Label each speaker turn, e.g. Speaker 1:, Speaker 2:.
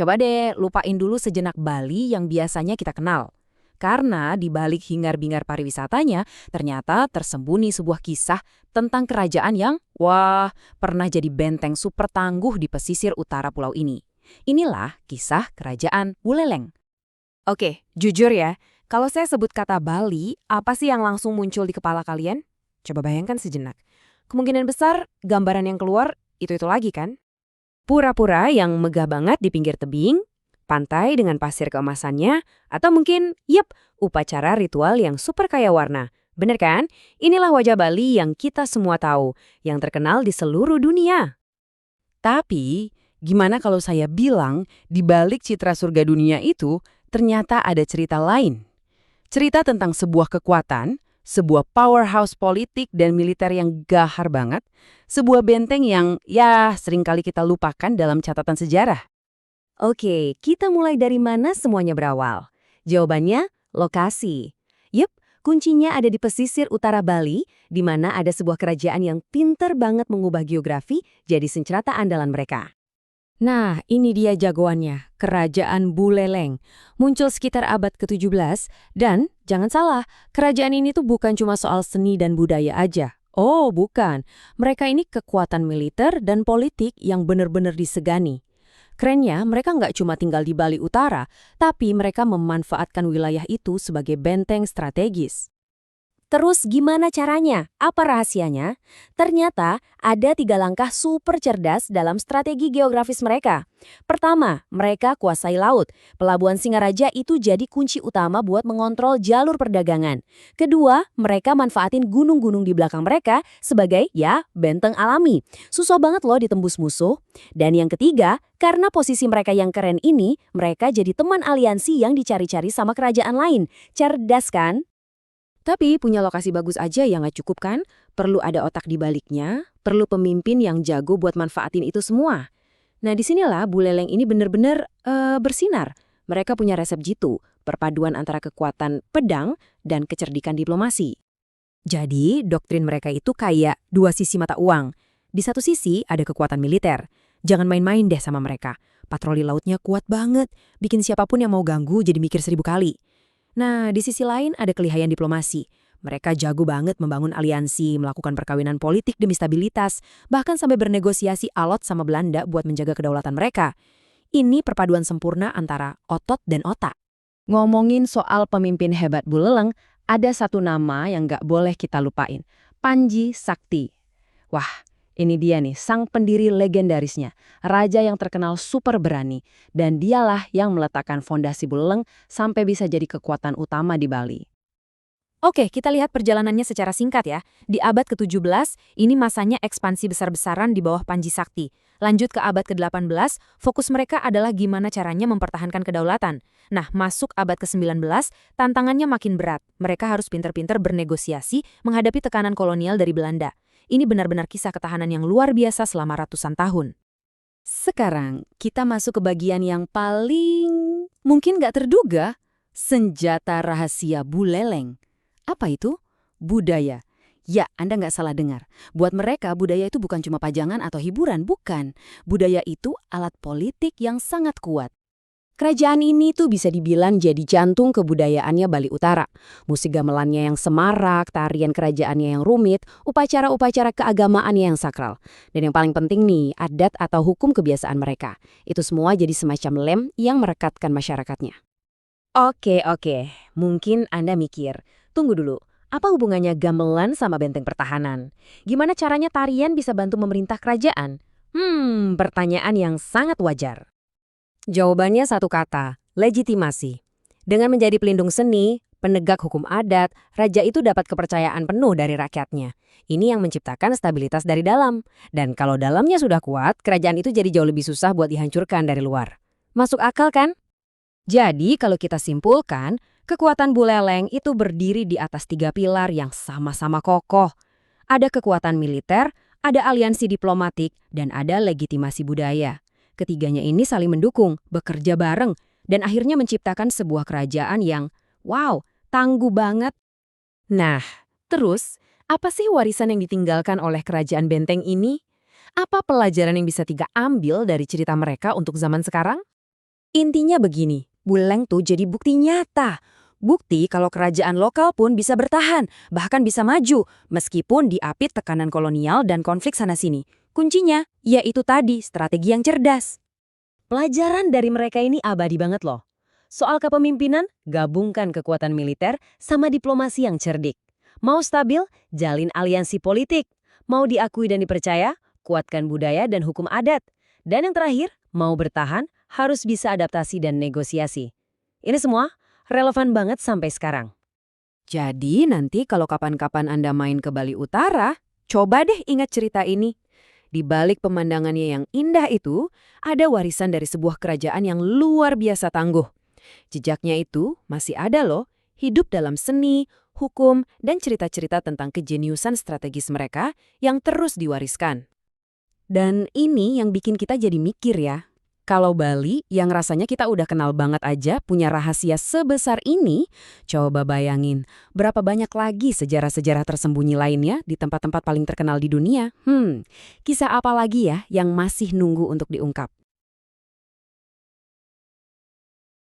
Speaker 1: Coba deh lupain dulu sejenak Bali yang biasanya kita kenal. Karena di balik hingar-bingar pariwisatanya, ternyata tersembunyi sebuah kisah tentang kerajaan yang, wah, pernah jadi benteng super tangguh di pesisir utara pulau ini. Inilah kisah kerajaan Buleleng.
Speaker 2: Oke, jujur ya, kalau saya sebut kata Bali, apa sih yang langsung muncul di kepala kalian? Coba bayangkan sejenak. Kemungkinan besar, gambaran yang keluar itu-itu lagi kan? Pura-pura yang megah banget di pinggir tebing, pantai dengan pasir keemasannya, atau mungkin, upacara ritual yang super kaya warna. Bener kan? Inilah wajah Bali yang kita semua tahu, yang terkenal di seluruh dunia.
Speaker 1: Tapi, gimana kalau saya bilang di balik citra surga dunia itu ternyata ada cerita lain? Cerita tentang sebuah kekuatan, sebuah powerhouse politik dan militer yang gahar banget, sebuah benteng yang ya seringkali kita lupakan dalam catatan sejarah.
Speaker 2: Oke, kita mulai dari mana semuanya berawal? Jawabannya, lokasi. Yup, kuncinya ada di pesisir utara Bali, di mana ada sebuah kerajaan yang pinter banget mengubah geografi jadi senjata andalan mereka.
Speaker 3: Nah, ini dia jagoannya, Kerajaan Buleleng. Muncul sekitar abad ke-17, dan jangan salah, kerajaan ini tuh bukan cuma soal seni dan budaya aja. Oh, bukan. Mereka ini kekuatan militer dan politik yang benar-benar disegani. Kerennya, mereka nggak cuma tinggal di Bali Utara, tapi mereka memanfaatkan wilayah itu sebagai benteng strategis.
Speaker 2: Terus gimana caranya? Apa rahasianya? Ternyata ada 3 langkah super cerdas dalam strategi geografis mereka. Pertama, mereka kuasai laut. Pelabuhan Singaraja itu jadi kunci utama buat mengontrol jalur perdagangan. Kedua, mereka manfaatin gunung-gunung di belakang mereka sebagai, benteng alami. Susah banget loh ditembus musuh. Dan yang ketiga, karena posisi mereka yang keren ini, mereka jadi teman aliansi yang dicari-cari sama kerajaan lain. Cerdas kan?
Speaker 3: Tapi punya lokasi bagus aja ya nggak cukup kan? Perlu ada otak di baliknya, perlu pemimpin yang jago buat manfaatin itu semua. Nah disinilah Buleleng ini bener-bener bersinar. Mereka punya resep jitu, perpaduan antara kekuatan pedang dan kecerdikan diplomasi. Jadi doktrin mereka itu kayak dua sisi mata uang. Di satu sisi ada kekuatan militer. Jangan main-main deh sama mereka. Patroli lautnya kuat banget, bikin siapapun yang mau ganggu jadi mikir 1000 kali. Nah, di sisi lain ada kelihayan diplomasi. Mereka jago banget membangun aliansi, melakukan perkawinan politik demi stabilitas, bahkan sampai bernegosiasi alot sama Belanda buat menjaga kedaulatan mereka. Ini perpaduan sempurna antara otot dan otak.
Speaker 1: Ngomongin soal pemimpin hebat Buleleng, ada satu nama yang nggak boleh kita lupain. Panji Sakti. Wah, ini dia nih, sang pendiri legendarisnya. Raja yang terkenal super berani. Dan dialah yang meletakkan fondasi Buleleng sampai bisa jadi kekuatan utama di Bali.
Speaker 2: Oke, kita lihat perjalanannya secara singkat ya. Di abad ke-17, ini masanya ekspansi besar-besaran di bawah Panji Sakti. Lanjut ke abad ke-18, fokus mereka adalah gimana caranya mempertahankan kedaulatan. Nah, masuk abad ke-19, tantangannya makin berat. Mereka harus pinter-pinter bernegosiasi menghadapi tekanan kolonial dari Belanda. Ini benar-benar kisah ketahanan yang luar biasa selama ratusan tahun.
Speaker 1: Sekarang, kita masuk ke bagian yang paling mungkin nggak terduga. Senjata rahasia Buleleng. Apa itu? Budaya. Ya, Anda nggak salah dengar. Buat mereka, budaya itu bukan cuma pajangan atau hiburan, bukan. Budaya itu alat politik yang sangat kuat. Kerajaan ini tuh bisa dibilang jadi jantung kebudayaannya Bali Utara. Musik gamelannya yang semarak, tarian kerajaannya yang rumit, upacara-upacara keagamaannya yang sakral. Dan yang paling penting nih, adat atau hukum kebiasaan mereka. Itu semua jadi semacam lem yang merekatkan masyarakatnya.
Speaker 2: Oke. Mungkin Anda mikir, tunggu dulu, apa hubungannya gamelan sama benteng pertahanan? Gimana caranya tarian bisa bantu memerintah kerajaan? Pertanyaan yang sangat wajar. Jawabannya satu kata, legitimasi. Dengan menjadi pelindung seni, penegak hukum adat, raja itu dapat kepercayaan penuh dari rakyatnya. Ini yang menciptakan stabilitas dari dalam. Dan kalau dalamnya sudah kuat, kerajaan itu jadi jauh lebih susah buat dihancurkan dari luar. Masuk akal kan? Jadi kalau kita simpulkan, kekuatan Buleleng itu berdiri di atas 3 pilar yang sama-sama kokoh. Ada kekuatan militer, ada aliansi diplomatik, dan ada legitimasi budaya. Ketiganya ini saling mendukung, bekerja bareng, dan akhirnya menciptakan sebuah kerajaan yang, tangguh banget. Nah, terus, apa sih warisan yang ditinggalkan oleh kerajaan benteng ini? Apa pelajaran yang bisa kita ambil dari cerita mereka untuk zaman sekarang?
Speaker 3: Intinya begini, Buleleng tuh jadi bukti nyata. Bukti kalau kerajaan lokal pun bisa bertahan, bahkan bisa maju, meskipun diapit tekanan kolonial dan konflik sana-sini. Kuncinya, yaitu tadi, strategi yang cerdas.
Speaker 2: Pelajaran dari mereka ini abadi banget loh. Soal kepemimpinan, gabungkan kekuatan militer sama diplomasi yang cerdik. Mau stabil, jalin aliansi politik. Mau diakui dan dipercaya, kuatkan budaya dan hukum adat. Dan yang terakhir, mau bertahan, harus bisa adaptasi dan negosiasi. Ini semua relevan banget sampai sekarang.
Speaker 3: Jadi nanti kalau kapan-kapan Anda main ke Bali Utara, coba deh ingat cerita ini. Di balik pemandangannya yang indah itu, ada warisan dari sebuah kerajaan yang luar biasa tangguh. Jejaknya itu masih ada loh, hidup dalam seni, hukum, dan cerita-cerita tentang kejeniusan strategis mereka yang terus diwariskan. Dan ini yang bikin kita jadi mikir ya. Kalau Bali, yang rasanya kita udah kenal banget aja, punya rahasia sebesar ini, coba bayangin, berapa banyak lagi sejarah-sejarah tersembunyi lainnya di tempat-tempat paling terkenal di dunia? Kisah apa lagi ya yang masih nunggu untuk diungkap?